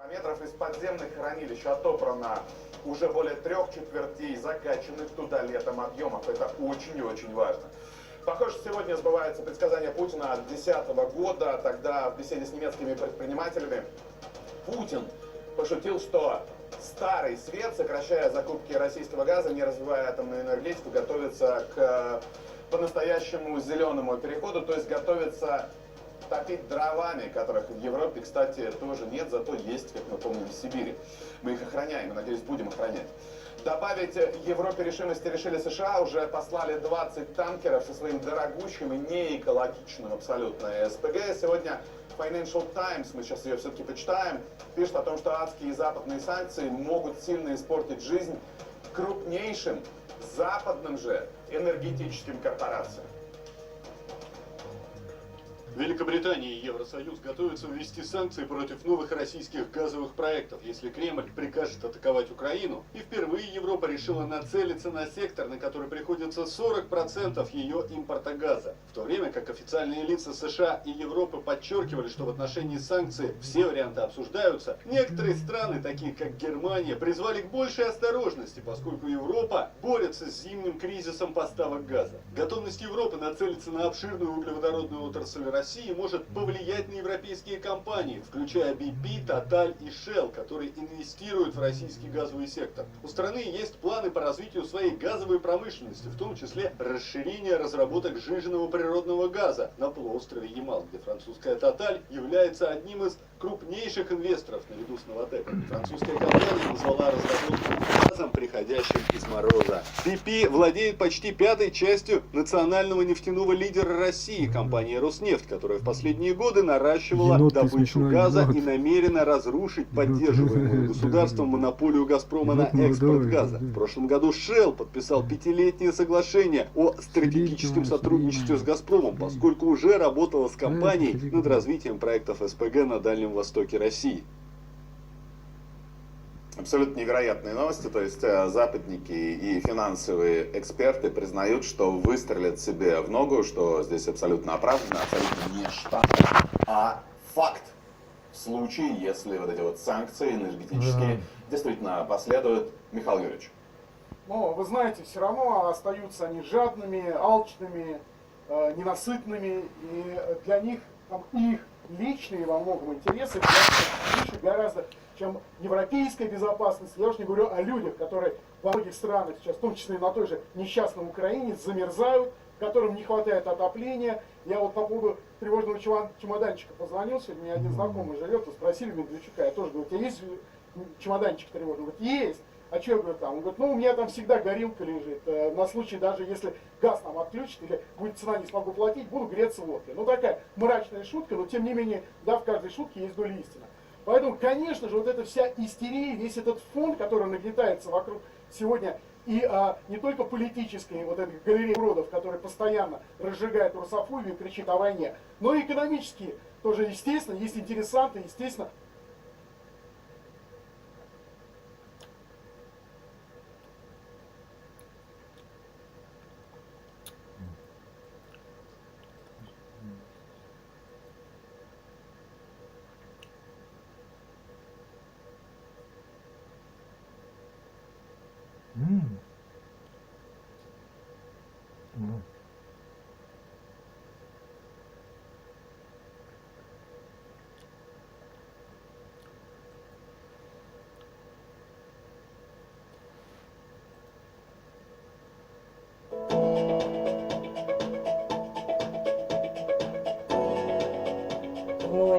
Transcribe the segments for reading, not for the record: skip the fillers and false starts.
Метров из подземных хранилищ отобрано уже более 3/4 закачанных туда летом объемов. Это очень и очень важно. Похоже, сегодня сбывается предсказание Путина от 2010 года. Тогда в беседе с немецкими предпринимателями Путин пошутил, что Старый Свет, сокращая закупки российского газа, не развивая атомную энергетику, готовится к по-настоящему зеленому переходу, то есть готовится топить дровами, которых в Европе, кстати, тоже нет, зато есть, как мы помним, в Сибири. Мы их охраняем и, надеюсь, будем охранять. Добавить Европе решимости решили США, уже послали 20 танкеров со своим дорогущим и неэкологичным абсолютно СПГ. Сегодня Financial Times, мы сейчас ее все-таки почитаем, пишет о том, что адские западные санкции могут сильно испортить жизнь крупнейшим западным же энергетическим корпорациям. Великобритания и Евросоюз готовятся ввести санкции против новых российских газовых проектов, если Кремль прикажет атаковать Украину. И впервые Европа решила нацелиться на сектор, на который приходится 40% ее импорта газа. В то время как официальные лица США и Европы подчеркивали, что в отношении санкций все варианты обсуждаются, некоторые страны, такие как Германия, призвали к большей осторожности, поскольку Европа борется с зимним кризисом поставок газа. Готовность Европы нацелиться на обширную углеводородную отрасль России может повлиять на европейские компании, включая BP, Total и Shell, которые инвестируют в российский газовый сектор. У страны есть планы по развитию своей газовой промышленности, в том числе расширение разработок сжиженного природного газа на полуострове Ямал, где французская Total является одним из крупнейших инвесторов наряду с Новатэком. Французская компания назвала разработку газом, приходящим из мороза. BP владеет почти 1/5 частью национального нефтяного лидера России, компании Роснефть, которая в последние годы наращивала добычу газа и намерена разрушить поддерживаемую государством монополию Газпрома на экспорт газа. В прошлом году Shell подписал 5-летнее соглашение о стратегическом сотрудничестве с Газпромом, поскольку уже работала с компанией над развитием проектов СПГ на Дальнем Востоке России. Абсолютно невероятные новости, то есть западники и финансовые эксперты признают, что выстрелят себе в ногу, что здесь абсолютно оправданно, абсолютно не штат, а факт. В случае, если вот эти вот санкции энергетические действительно последуют. Михаил Юрьевич. Но вы знаете, все равно остаются они жадными, алчными, ненасытными, и для них там, их личные во многом интересы выше гораздо, чем европейская безопасность. Я уж не говорю о людях, которые во многих странах сейчас, в том числе и на той же несчастной Украине, замерзают, которым не хватает отопления. Я вот по поводу тревожного чемоданчика позвонил, сегодня мне один знакомый живет, и спросили Медведчука, я тоже говорю, у тебя есть чемоданчик тревожный? Он говорит, есть. А что я говорю там? Он говорит, ну у меня там всегда горилка лежит, на случай даже если газ нам отключат или будет цена, не смогу платить, буду греться водкой. Ну такая мрачная шутка, но тем не менее, да, в каждой шутке есть доля истины. Поэтому, конечно же, вот эта вся истерия, весь этот фон, который нагнетается вокруг сегодня, и не только политической вот этой галереи уродов, которые постоянно разжигают русофобию и кричит о войне, но и экономические тоже, естественно, есть интересанты, естественно.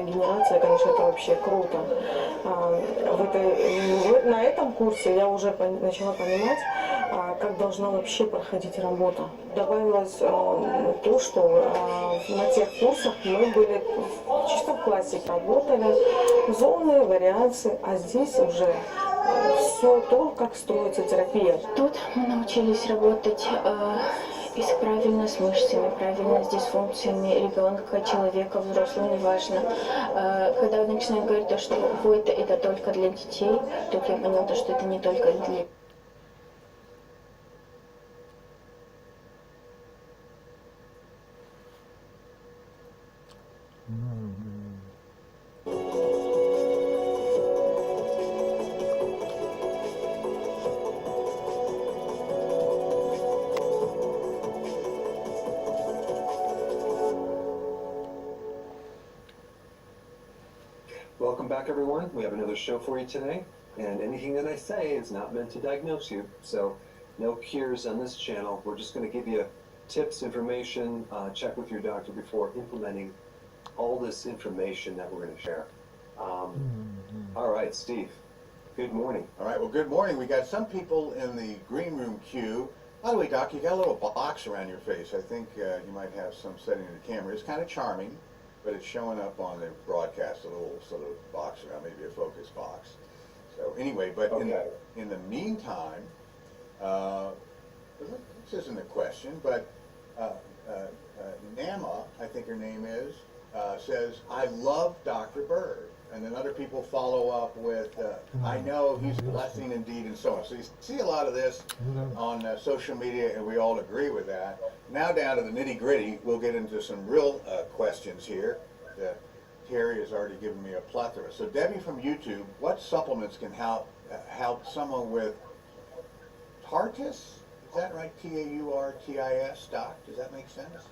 Генерация, конечно, это вообще круто. На этом курсе я уже начала понимать, как должна вообще проходить работа. Добавилось то, что на тех курсах мы были чисто в классике, работали, зоны, вариации, а здесь уже все то, как строится терапия. Тут мы научились работать правильно с мышцами, правильно с дисфункциями ребенка, человека, взрослого, неважно. Когда начинают говорить, то, что вот это только для детей, тут я поняла, что это не только для everyone. We have another show for you today, and anything that I say is not meant to diagnose you, so no cures on this channel. We're just going to give you tips, information, check with your doctor before implementing all this information that we're going to share. All right, Steve, good morning. All right, well, good morning. We got some people in the green room queue. By the way, Doc, you got a little box around your face. I think you might have some setting in the camera. It's kind of charming, but it's showing up on the broadcast, a little sort of box around, maybe a focus box. So anyway, but Okay. in the meantime, this isn't a question, but Nama, I think her name is, says, I love Dr. Berg. And then other people follow up with, I know he's a blessing indeed, and so on. So you see a lot of this on social media, and we all agree with that. Now down to the nitty-gritty, we'll get into some real questions here. Terry has already given me a plethora. So Debbie from YouTube, what supplements can help someone with tartus? Is that right? T-A-U-R-T-I-S, Doc? Does that make sense?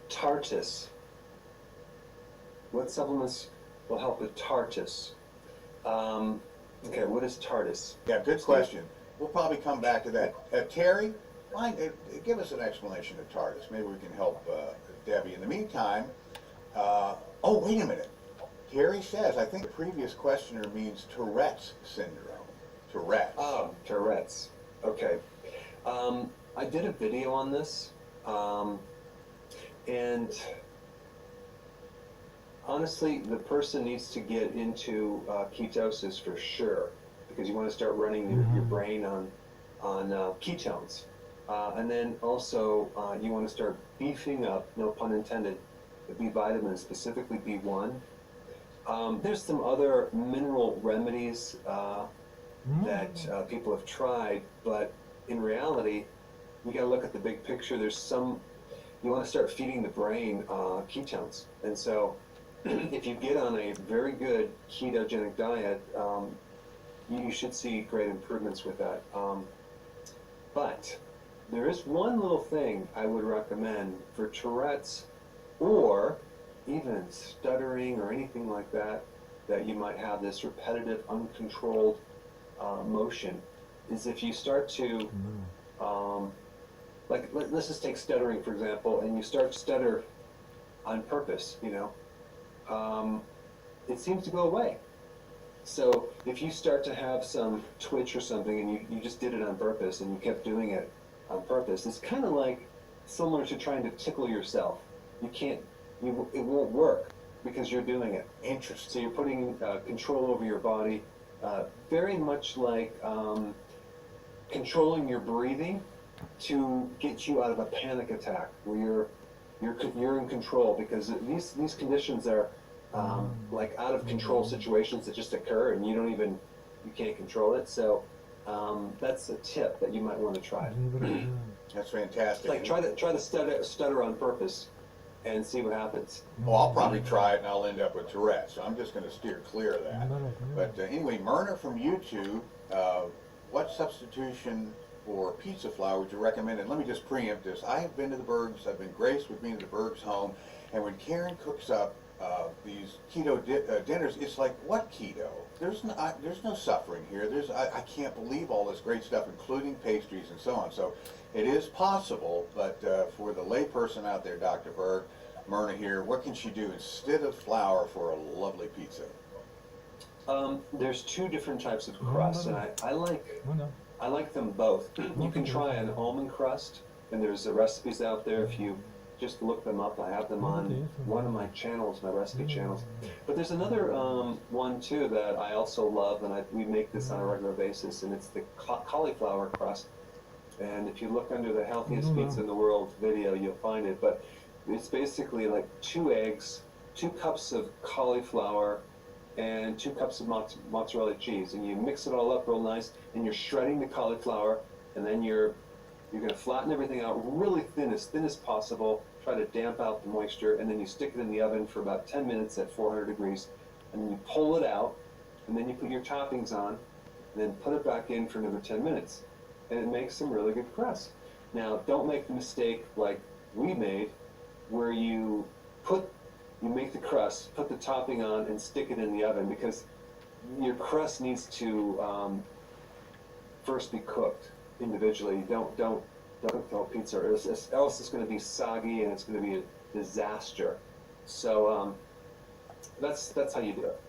Tartus. What supplements will help with tartus? Okay, what is tartus? Yeah, good question. We'll probably come back to that. Terry, give us an explanation of tartus. Maybe we can help Debbie. In the meantime, oh, wait a minute. Terry says, I think the previous questioner means Tourette's syndrome. Tourette's. Oh, Tourette's. Okay. I did a video on this, and honestly, the person needs to get into ketosis for sure, because you want to start running your brain on ketones. And then also, you want to start beefing up, no pun intended, the B vitamins, specifically B1. There's some other mineral remedies that people have tried, but in reality, you got to look at the big picture. There's some, you want to start feeding the brain ketones. And so, if you get on a very good ketogenic diet, you should see great improvements with that. But there is one little thing I would recommend for Tourette's, or even stuttering or anything like that, that you might have this repetitive, uncontrolled motion, is if you start to, like, let's just take stuttering, for example, and you start to stutter on purpose, you know, it seems to go away. So if you start to have some twitch or something and you just did it on purpose and you kept doing it on purpose, it's kind of like similar to trying to tickle yourself. You can't, it won't work because you're doing it. Interesting. So you're putting control over your body, very much like controlling your breathing to get you out of a panic attack where you're in control, because these conditions are like out of control situations that just occur and you can't control it. So that's a tip that you might want to try. That's fantastic. Like try to stutter on purpose and see what happens. Well, I'll probably try it and I'll end up with Tourette's, so I'm just going to steer clear of that. But anyway, Myrna from YouTube, what substitution for pizza flour would you recommend? And let me just preempt this. I have been to the Bergs, I've been graced with being to the Bergs home, and when Karen cooks up these keto dinners, it's like, what keto? There's no suffering here. I can't believe all this great stuff, including pastries and so on. So it is possible, but for the layperson out there, Dr. Berg, Myrna here, what can she do instead of flour for a lovely pizza? There's two different types of crust, and I like them both. You can try an almond crust, and there's recipes out there. If you just look them up, I have them on one of my channels, my recipe channels. But there's another one too that I also love, and we make this on a regular basis, and it's the cauliflower crust. And if you look under the healthiest pizza in the world video, you'll find it. But it's basically like 2 eggs, 2 cups of cauliflower, and 2 cups of mozzarella cheese, and you mix it all up real nice, and you're shredding the cauliflower, and then you're going to flatten everything out really thin as possible, try to damp out the moisture, and then you stick it in the oven for about 10 minutes at 400 degrees, and then you pull it out, and then you put your toppings on, and then put it back in for another 10 minutes, and it makes some really good crust. Now, don't make the mistake like we made, where you put you make the crust, put the topping on, and stick it in the oven, because your crust needs to first be cooked individually. Don't cook the whole pizza, or else it's going to be soggy and it's going to be a disaster. So that's how you do it.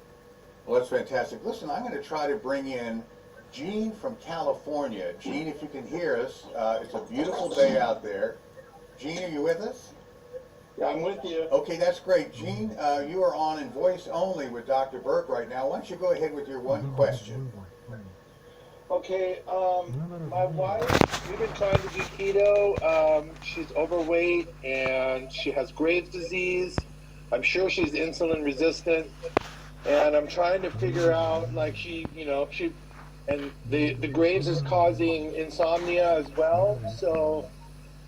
Well, that's fantastic. Listen, I'm going to try to bring in Gene from California. Gene, if you can hear us, it's a beautiful day out there. Gene, are you with us? Yeah, I'm with you. Okay, that's great. Gene, you are on in voice only with Dr. Burke right now. Why don't you go ahead with your one question? Okay, my wife, we've been trying to do keto. She's overweight and she has Graves' disease. I'm sure she's insulin resistant. And I'm trying to figure out, like, and the Graves is causing insomnia as well. So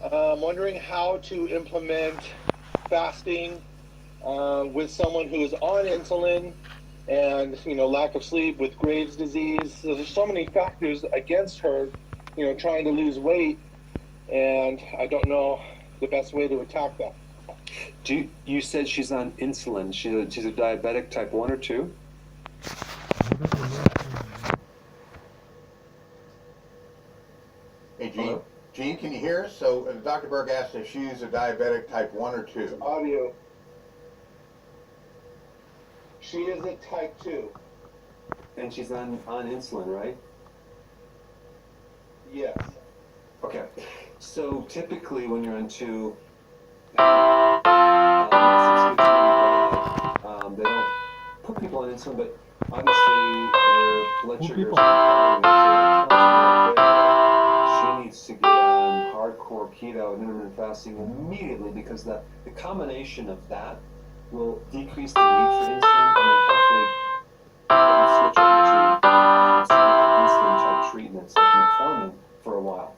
I'm wondering how to implement fasting with someone who is on insulin and, lack of sleep with Graves' disease. So there's so many factors against her, trying to lose weight, and I don't know the best way to attack that. You said she's on insulin. She's a diabetic type 1 or 2? Hey, Gene. Hello? Gene, can you hear us? So Dr. Burke asked if she's a diabetic type 1 or 2. Audio. She is a type 2. And she's on insulin, right? Yes. Okay. So typically when you're on 2, they don't put people on insulin, but obviously blood sugars are she needs to get on hardcore keto and intermittent fasting immediately, because the combination of that will decrease the need for insulin, and then hopefully switch over to some insulin type treatments like metformin for a while.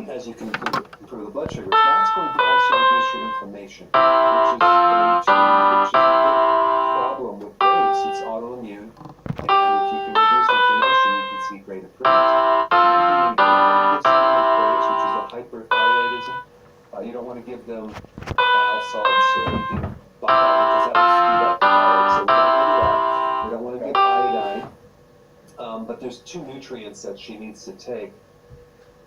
As you can improve the blood sugars, that's going to also reduce your inflammation, which is a big problem with Graves'. It's autoimmune, and if you can reduce inflammation, you can see great improvements. One thing you don't want to give someone with Graves', which is a hyperthyroidism, you don't want to give them bile salts or anything because that will speed up the thyroid. So we don't want to do that. We don't want to give iodine, but there's 2 nutrients that she needs to take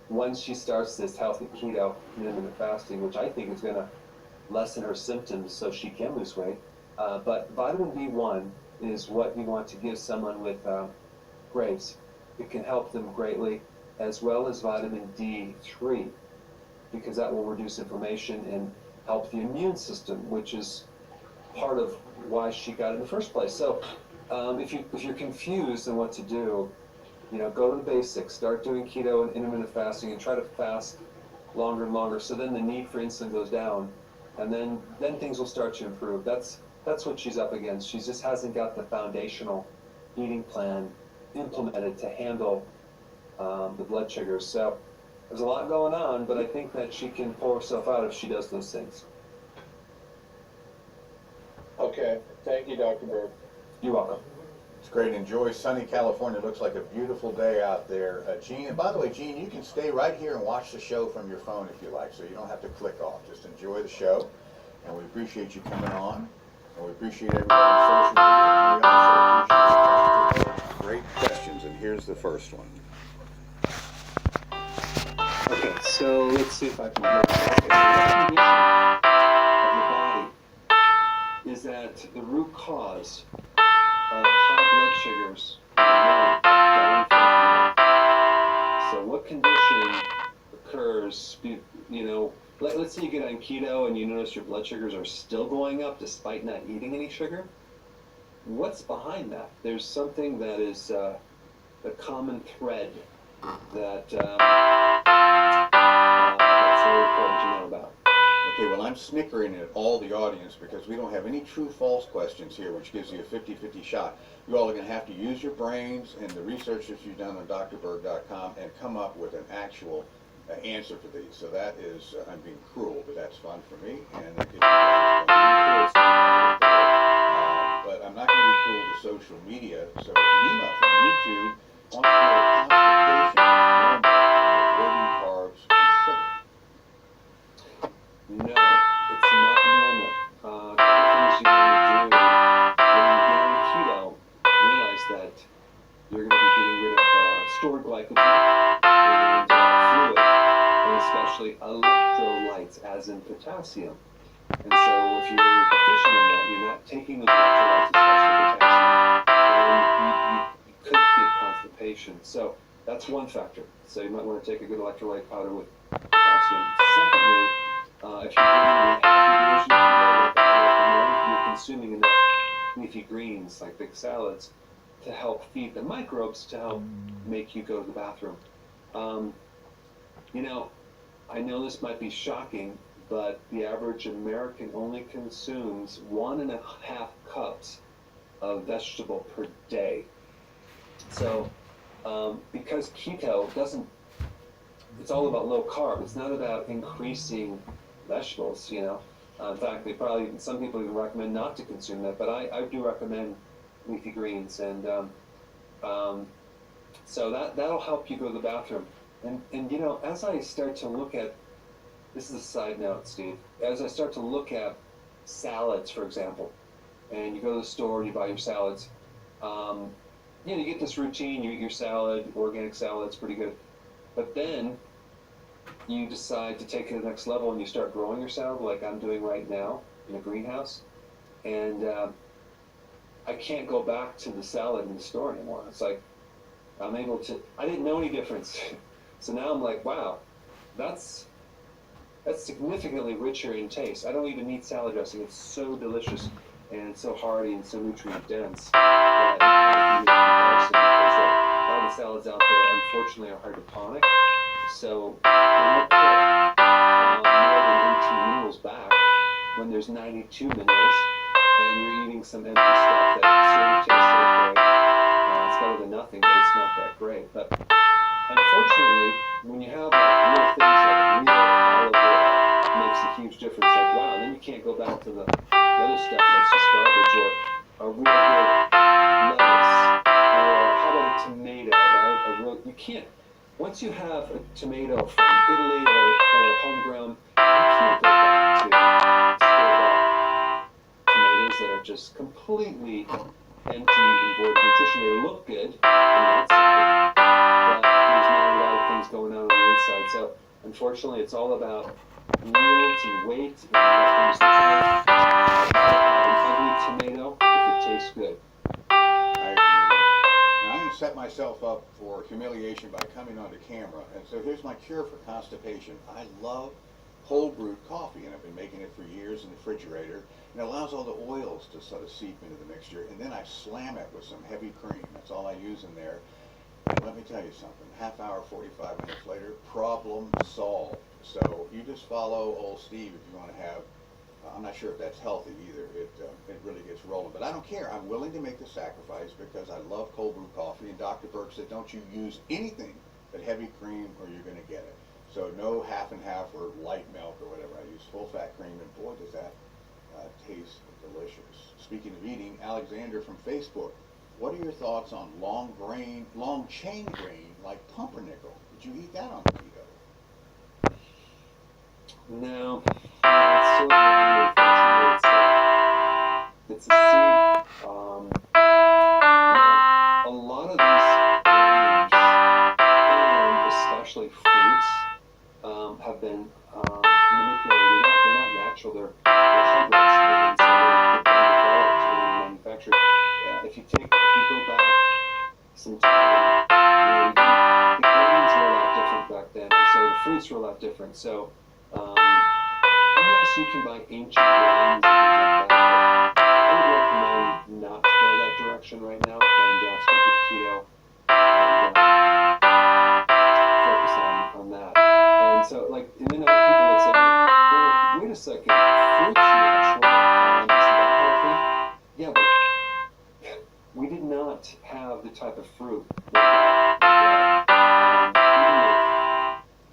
once she starts this healthy keto intermittent fasting, which I think is going to lessen her symptoms so she can lose weight. But vitamin B1 is what you want to give someone with Graves'. It can help them greatly, as well as vitamin D3, because that will reduce inflammation and help the immune system, which is part of why she got it in the first place. So if you're confused on what to do, go to the basics. Start doing keto and intermittent fasting, and try to fast longer and longer. So then the need for insulin goes down, and then things will start to improve. That's what she's up against. She just hasn't got the foundational eating plan implemented to handle the blood sugars. So there's a lot going on, but I think that she can pull herself out if she does those things. Okay. Thank you, Dr. Burke. You're welcome. It's great. Enjoy sunny California. Looks like a beautiful day out there. Gene, and by the way, Gene, you can stay right here and watch the show from your phone if you like, so you don't have to click off. Just enjoy the show, and we appreciate you coming on, and we appreciate everybody on social media, and we also appreciate great questions, and here's the first one. Okay, so let's see if I can get it. Okay, the definition of the body is that the root cause of high blood sugars is so what condition occurs, let's say you get on keto and you notice your blood sugars are still going up despite not eating any sugar. What's behind that? There's something that is a common thread that's very important to know about. Okay, well, I'm snickering at all the audience because we don't have any true-false questions here, which gives you a 50-50 shot. You all are going to have to use your brains and the research that you've done on drberg.com and come up with an actual answer for these. So that is, I'm being cruel, but that's fun for me. And that gives you guys but I'm not going to be cruel to social media. So Nima from YouTube wants to know constipation is normal, avoiding carbs and sugar. No, it's not normal. A couple things you want to do you're going to be getting rid of stored glycogen and fluid, and especially electrolytes, as in potassium. And so if you're deficient in that, you're not taking those electrolytes, especially potassium, then you could get constipation. So that's one factor. So you might want to take a good electrolyte powder with potassium. Secondly, if you're doing a healthy version, you're consuming enough leafy greens like big salads to help feed the microbes to help make you go to the bathroom. You know, I know this might be shocking, but the average American only consumes 1.5 cups of vegetable per day. So, because keto doesn't, it's all about low carb. It's not about increasing vegetables, you know. In fact, some people even recommend not to consume that, but I do recommend leafy greens, and so that'll help you go to the bathroom. And you know, as I start to look at, this is a side note, Steve, as I start to look at salads, for example, and you go to the store and you buy your salads, you know, you get this routine, you eat your salad, organic salad's pretty good, but then you decide to take it to the next level and you start growing your salad like I'm doing right now in a greenhouse, and I can't go back to the salad in the store anymore. It's like I didn't know any difference. So now I'm like, wow, that's significantly richer in taste. I don't even need salad dressing. It's so delicious and so hearty and so nutrient dense that I don't have to do a comparison, because a lot of the salads out there, unfortunately, are hydroponic. So they won't put more than 18 minerals back when there's 92 minerals, and you're eating some empty stuff that sort of tastes okay. It's better than nothing, but it's not that great. But unfortunately, when you have like real things like real olive oil, it makes a huge difference. Like, wow, then you can't go back to the other stuff that's just garbage, or a real good lettuce, or how about a tomato, right? You can't. Once you have a tomato from Italy or homegrown, you can't go back to store-bought tomatoes that are just completely empty and void of nutrition. They look good on the outside, but there's not a lot of things going on the inside. So unfortunately, it's all about yields and weight and what things look like. An ugly tomato if it tastes good. I agree. Now I'm going to set myself up for humiliation by coming onto camera. And so here's my cure for constipation. I love cold brewed coffee, and I've been making it for years in the refrigerator. And it allows all the oils to sort of seep into the mixture, and then I slam it with some heavy cream. That's all I use in there. And let me tell you something, half hour, 45 minutes later, problem solved. So you just follow old Steve if you want to have, I'm not sure if that's healthy either, it really gets rolling. But I don't care, I'm willing to make the sacrifice because I love cold brew coffee, and Dr. Burke said don't you use anything but heavy cream or you're going to get it. So no half and half or light milk or whatever, I use full fat cream, and boy does that taste delicious. Speaking of eating, Alexander from Facebook, what are your thoughts on long chain grain like pumpernickel? Would you eat that on keto? No, it's so random, unfortunately. It's a seed. A lot of these grains, and especially fruits, have been manipulated. They're not natural. They're hybrids, and so they've been developed and manufactured. If you go back some time, you know, the grains were a lot different back then, and so the fruits were a lot different. So, yes, you can buy ancient grains and things like that, but I would recommend not to go that direction right now, and stick with keto and focus on that. And so, like, and then other people would say, well, wait a second, fruit's natural, isn't that healthy? Yeah, but we did not have the type of fruit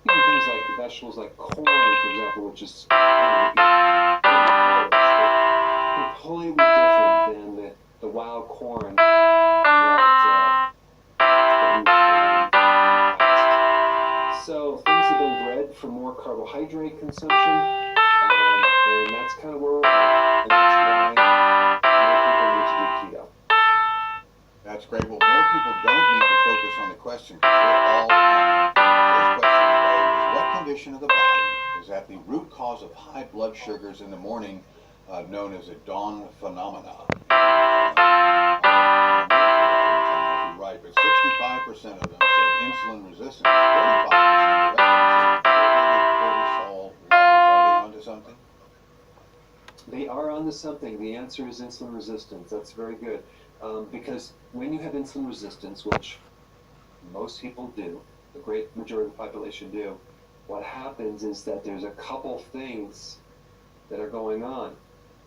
even things like vegetables like corn, for example, which is completely different than the wild corn that we found in the past. So things have been bred for more carbohydrate consumption, and that's kind of where we're at, and that's why more people need to do keto. That's great. Well, more people don't need to focus on the question because they're all on. The first question today was, what condition of the body is at the root cause of high blood sugars in the morning, known as a dawn phenomenon? Right, but 65% of them said insulin resistance, 45% of the rest of them said elevated cortisol levels. Are they onto something? They are onto something. The answer is insulin resistance. That's very good. Because when you have insulin resistance, which most people do, the great majority of the population do, what happens is that there's a couple things that are going on.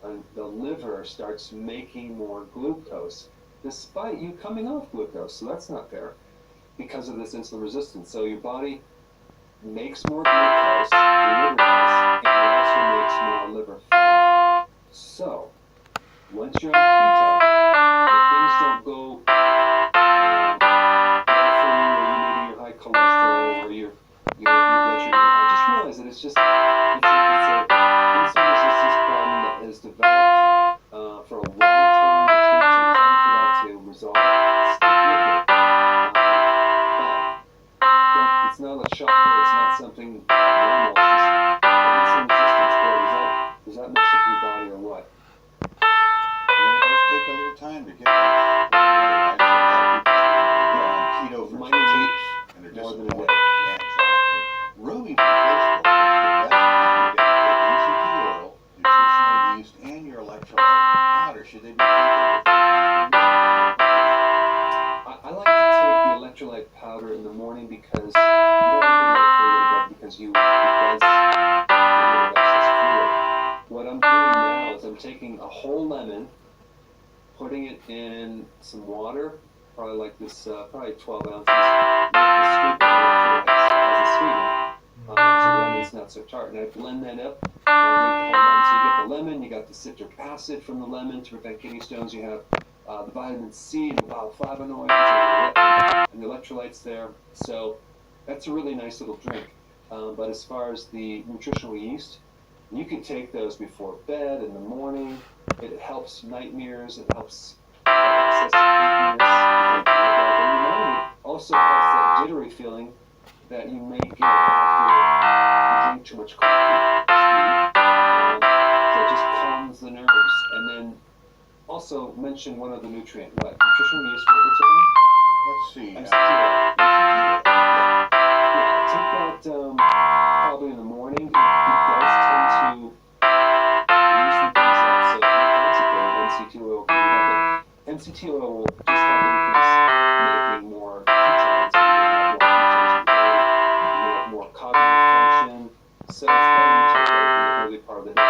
And the liver starts making more glucose, despite you coming off glucose. So that's not fair because of this insulin resistance. So your body makes more glucose, your liver does, and it also makes more liver fat. So once you're on keto, if things don't go well for you, or maybe you're high cholesterol, or your blood sugar high, just realize that it's an insulin resistance problem that has developed for a long time. It's going to take time for that to resolve. Stick with it. But it's not a shocker. It's not something normal. It's just insulin resistance. Does that mess up your body or what? Yeah, it does take a little time to get that squared away, right? So a lot of people go on keto for 2 weeks and they're More than a disappointed. day. Yeah, exactly. Ruby from Facebook has the best time to take MCT oil, nutritional yeast, and your electrolyte powder. Should they be taken before or after? I like to take the electrolyte powder in the morning because you don't want to do it before you go to bed because it does get rid of excess fluid. What I'm doing now is I'm taking a whole lemon, putting it in some water, probably like this, probably 12 ounces, with a scoop of electrolytes as a sweetener. So the lemon's not so tart. And I blend that up, and I make the whole lemon. So you get the lemon, you got the citric acid from the lemon to prevent kidney stones, you have the vitamin C and the bioflavonoids and the electrolytes there. So that's a really nice little drink. But as far as the nutritional yeast, you can take those before bed in the morning. It helps nightmares. It helps excessive sleepiness. In the morning, also helps that jittery feeling that you may get after you drink too much coffee, Steve. So it just calms the nerves. And then also mention one other nutrient. What? Nutritional yeast, what we're taking? Let's see. MCT oil. Yeah, take that probably in the morning. It does tend to loosen things up. So if you're constipated, MCT oil can help it. MCT oil will just help increase making more ketones. And you have more cognitive function. So it's better to take that in the early part of the day.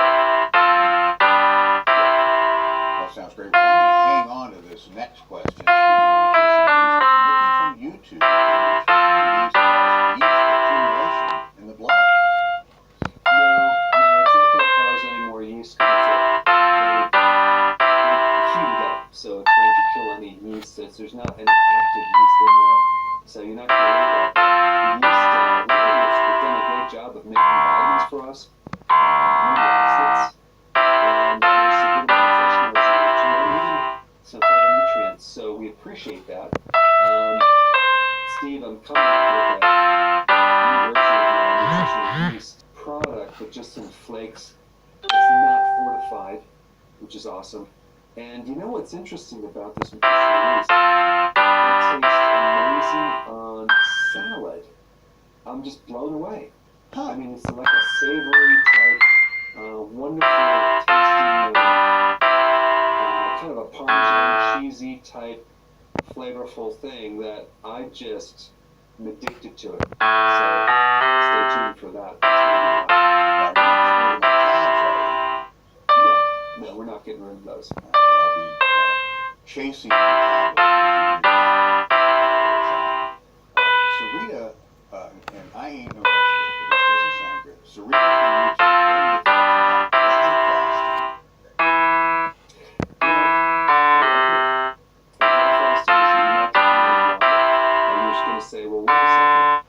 That sounds great. Well, I'm going to hang on to this next question. Speaking of nutritional yeast, looking from YouTube, can nutritional yeast cause yeast accumulation in the blood? No, it's not going to cause any more yeast because it's heated up, so it's going to kill any yeast. There's not any active yeast in there, so you're not going to worry about that. The yeast, they've done a great job of making vitamins for us, amino acids, and there's a good amount of fresh minerals in there too, and even some phytonutrients, so we appreciate that. Steve, I'm coming up with a new version of my nutritional yeast product, but just in flakes. It's not fortified, which is awesome. And you know what's interesting about this nutritional yeast? It tastes amazing on salad. I'm just blown away. I mean, it's like a savory type, wonderful tasting, kind of a Parmesan cheesy type flavorful thing that I just am addicted to it. So stay tuned for that. It's gonna be hot. No, we're not getting rid of those. I'll be chasing the tablets. Sarita, and I ain't no expert, but this doesn't sound good. Sarita from YouTube, what are your thoughts about dry fasting? And you're just going to say, well, wait a second.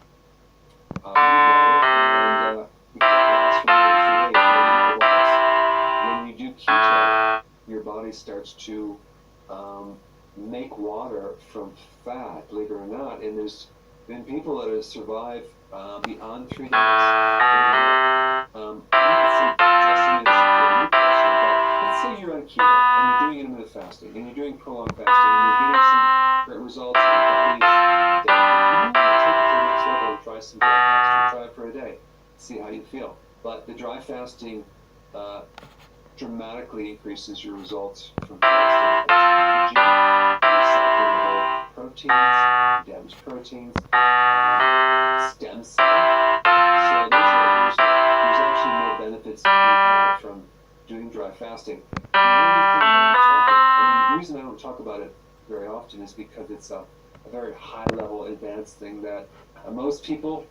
You and it can last for more than 3 days. Well, you know what? When you do keto, your body starts to make water from fat, believe it or not, and there's been people that have survived beyond 3 days. I'm not suggesting it's a new person, but let's say you're on keto and you're doing intermittent fasting and you're doing prolonged fasting and you're getting some great results and your body's adapted. You want to take it to the next level and try some dry fasting. Try it for a day, see how you feel. But the dry fasting dramatically increases your results from fasting. Recycling proteins, damaged proteins, stem cells. So there's actually more benefits to be had from doing dry fasting. The reason I don't talk about it very often is because it's a very high-level, advanced thing that most people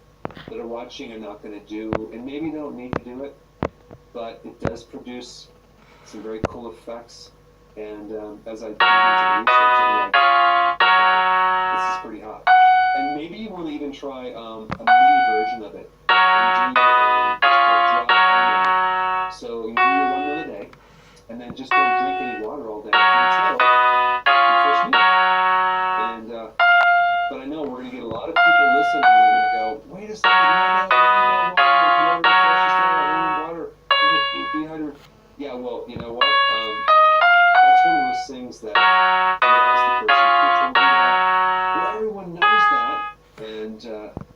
that are watching are not going to do, and maybe they don't need to do it, but it does produce some very cool effects. And as I dig into the research, I'm like, this is pretty hot. And maybe you want to even try a mini version of it and do it's called dry only. So you do your 1 meal a day, and then just don't drink any water all day until your first meal. And but I know we're going to get a lot of people listening, and they're going to go, wait a second, no, water, water, dehydrated. Yeah, well, you know what? That's one of those things that you ask the person who told me that. Well, everyone knows that, and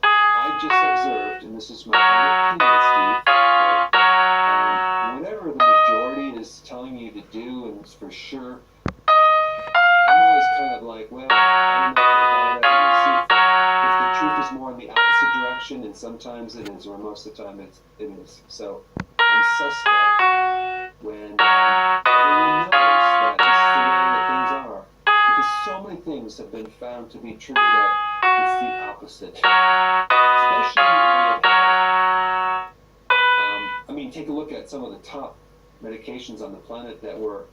I just observed, and this is my own opinion, Steve, that whatever the majority is telling you to do, and it's for sure, I'm always kind of like, well, I don't know about it. I'm going to see if the truth is more in the opposite direction, and sometimes it is, or most of the time it is. So I'm suspect when everyone knows that this is the way that things are, because so many things have been found to be true that it's the opposite, especially in the area of health. I mean, take a look at some of the top medications on the planet that were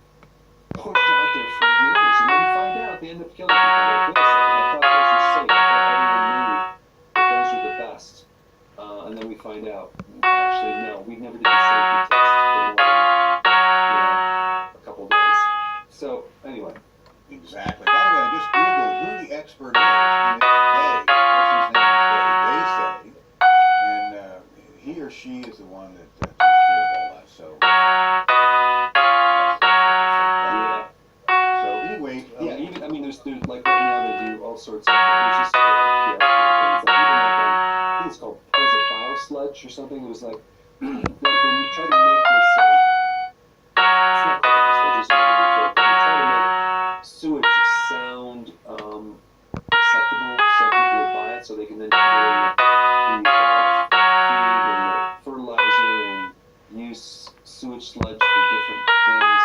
pushed out there for years, and then you find out they end up killing people. Like, wait a second, I thought those were safe. I thought everyone knew that those were the best. And then we find out, actually, no, we never did a safety test for more than, a couple days. So, anyway. Exactly. By the way, I just Googled who the expert is, and it's they. The person's name is they say. And he or she is the one that takes care of all that. So, Yeah. So anyway, Yeah, even, I mean, there's like right now they do all sorts of, there's just PR campaigns, like even like, I think it's called, what is it, biosludge or something? It was like, when you try to make this, it's not biosludge, it's not really for, but you try to make sewage sound acceptable so people would buy it, so they can then put it in the dog feed and the fertilizer and use sewage sludge for different things.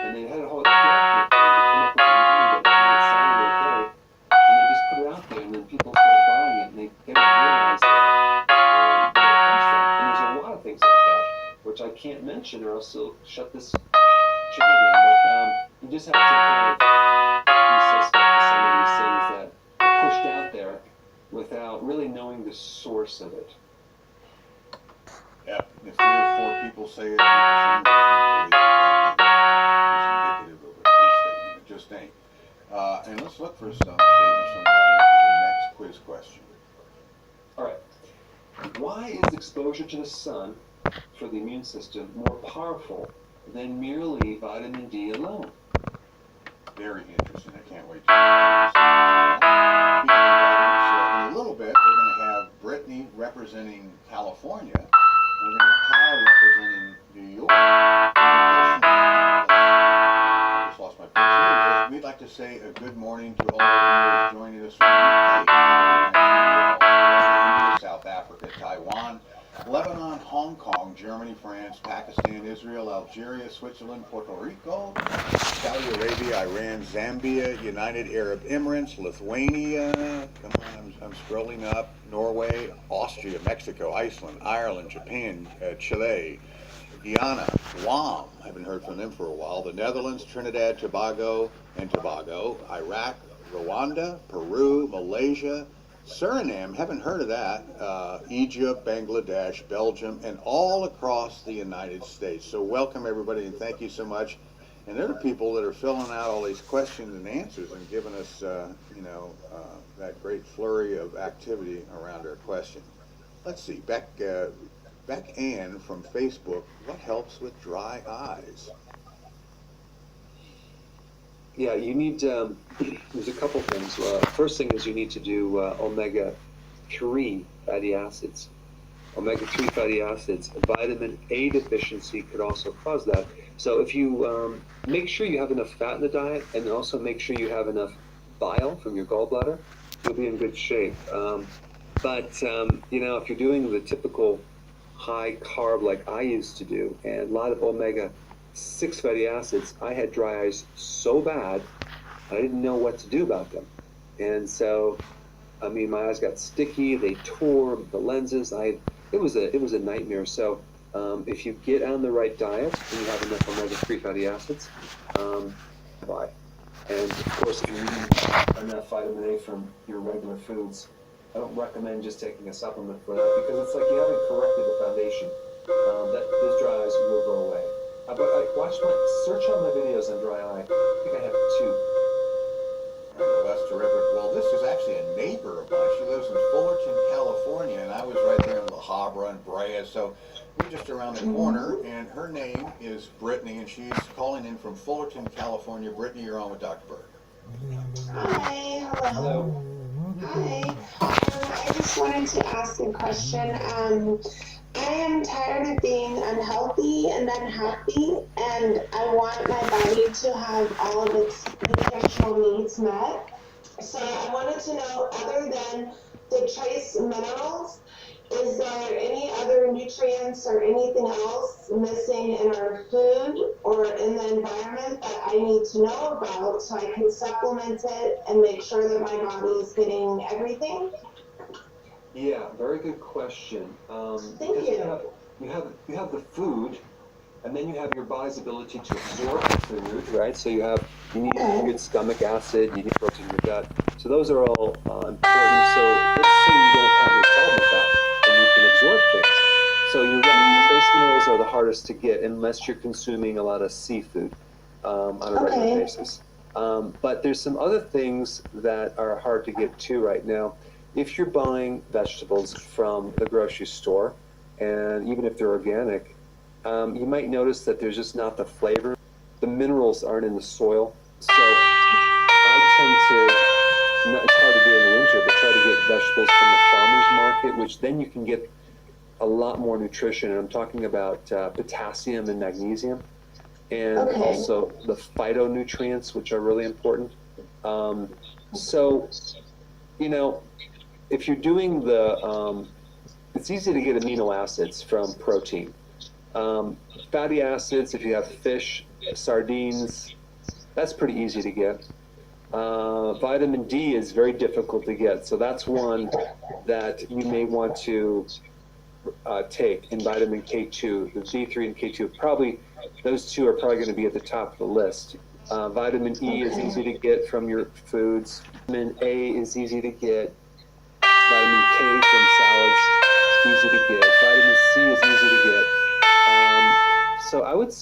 And they had a whole PR campaign to come up with a name that made it sound okay, and they just put it out there, and then people start buying it, and they get to realize that where it comes from. And there's a lot of things like that, which I can't mention, or else they'll shut this channel down. But you just have to kind of be suspect to some of these things that are pushed out there without really knowing the source of it. yep, if 3 or 4 people say it, 3% doesn't believe it. That is indicative of a true statement. It just ain't. And let's look for some statements from the audience for the next quiz question. All right. Why is exposure to the sun for the immune system more powerful than merely vitamin D alone? Very interesting. I can't wait to speaking of audience, in a little bit, we're going to have Brittany representing California, and we're going to have Kyle representing New York. I just lost my place. Here it is. We'd like to say a good morning to all of you joining us from the UK, India, South Africa, Taiwan, Lebanon, Hong Kong, Germany, France, Pakistan, Israel, Algeria, Switzerland, Puerto Rico, Saudi Arabia, Iran, Zambia, United Arab Emirates, Lithuania, come on, I'm scrolling up, Norway, Austria, Mexico, Iceland, Ireland, Japan, Chile, Guyana, Guam, haven't heard from them for a while, the Netherlands, Trinidad, Tobago, Iraq, Rwanda, Peru, Malaysia, Suriname, haven't heard of that, Egypt, Bangladesh, Belgium, and all across the United States. So welcome everybody, and thank you so much. And there are people that are filling out all these questions and answers and giving us, that great flurry of activity around our question. Let's see, Beck Ann from Facebook, what helps with dry eyes? Yeah, you need, there's a couple things. First thing is you need to do omega-3 fatty acids. Omega-3 fatty acids, vitamin A deficiency could also cause that. So if you make sure you have enough fat in the diet and also make sure you have enough bile from your gallbladder, you'll be in good shape. But if you're doing the typical high carb like I used to do and a lot of omega-6 fatty acids, I had dry eyes so bad, I didn't know what to do about them. And so, my eyes got sticky, they tore the lenses. It was a nightmare. So if you get on the right diet and you have enough omega-3 fatty acids, buy. And of course, if you're eating enough vitamin A from your regular foods, I don't recommend just taking a supplement for that because it's like you haven't corrected the foundation. Those dry eyes will go away. But search on my videos on dry eye. I think I have 2. Well, that's terrific. Well, this is actually a neighbor of mine. She lives in Fullerton, California, and I was right there in La Habra and Brea, so we're just around the corner, and her name is Brittany, and she's calling in from Fullerton, California. Brittany, you're on with Dr. Berg. Hi, hello. Hi. I just wanted to ask a question. I am tired of being unhealthy and unhappy, and I want my body to have all of its nutritional needs met. So I wanted to know, other than the trace minerals, is there any other nutrients or anything else missing in our food or in the environment that I need to know about so I can supplement it and make sure that my body is getting everything? Yeah, very good question. Thank you. You have the food, and then you have your body's ability to absorb the food, right? So you need good stomach acid, you need protein in your gut. So those are all important. So let's say you don't have any problem with that, and you can absorb things. So you're right, trace minerals are the hardest to get unless you're consuming a lot of seafood on a regular basis. But there's some other things that are hard to get to right now. If you're buying vegetables from the grocery store, and even if they're organic, you might notice that there's just not the flavor. The minerals aren't in the soil. So I tend to, it's hard to do in the winter, but try to get vegetables from the farmer's market, which then you can get a lot more nutrition. And I'm talking about potassium and magnesium, and also the phytonutrients, which are really important. If you're doing it's easy to get amino acids from protein. Fatty acids, if you have fish, sardines, that's pretty easy to get. Vitamin D is very difficult to get, so that's one that you may want to take, and vitamin K2, the D3 and K2, those two are probably going to be at the top of the list. Vitamin E is easy to get from your foods. Vitamin A is easy to get. Vitamin K from salads, easy to get. Vitamin C is easy to get. So I would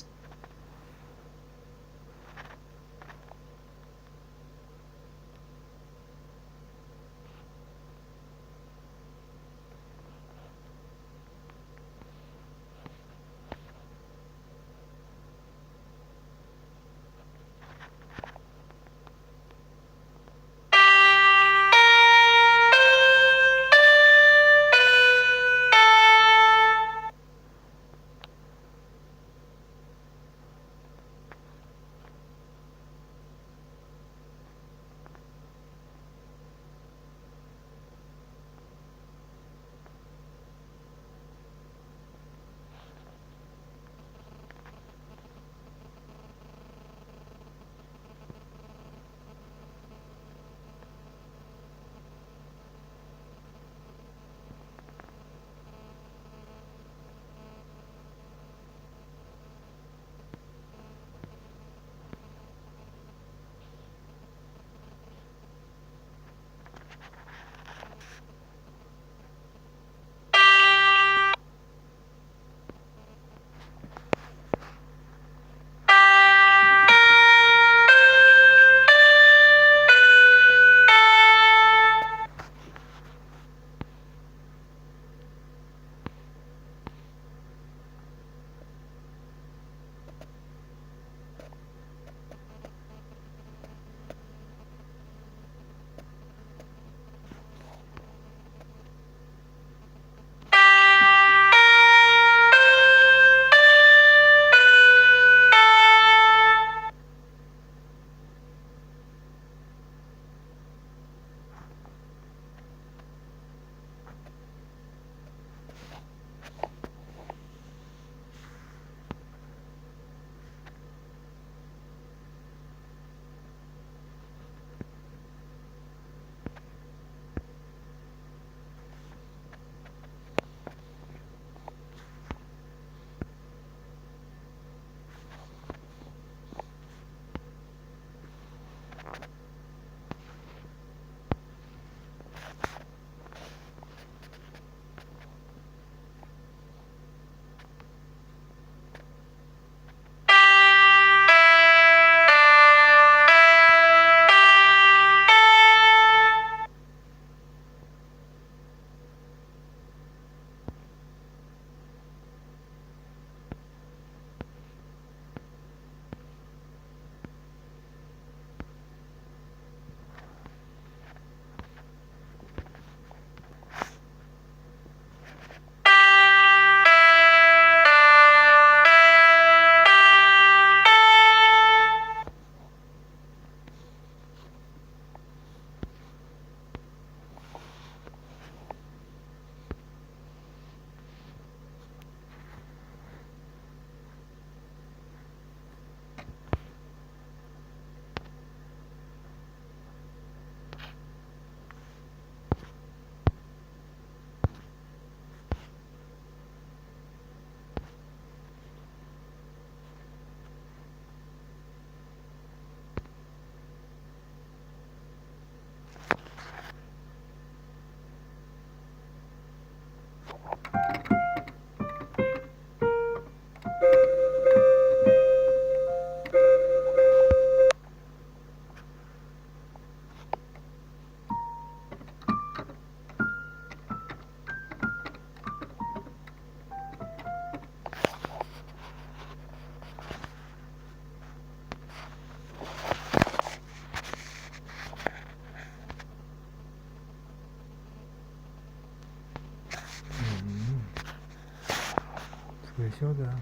Сюда.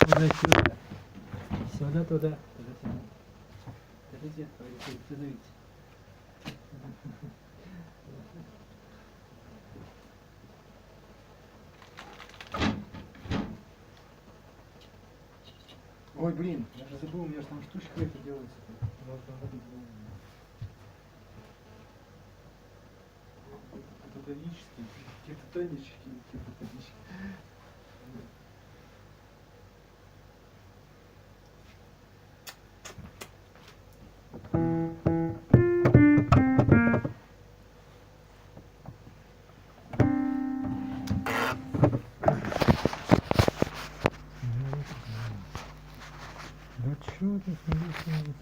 Сюда. Сюда, туда. Подождите, подождите. Ой, блин, я же забыл, у меня же там штучка это делается. Тонический. Да чё ты смотришь?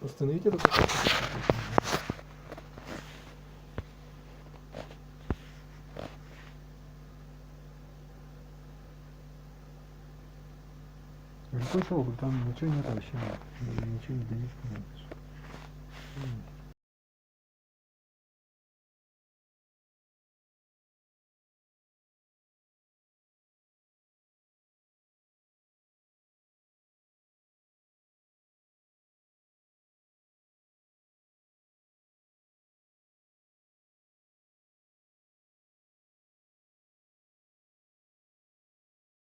Остановите это. Пошел, там ничего нет вообще. Ничего не дают.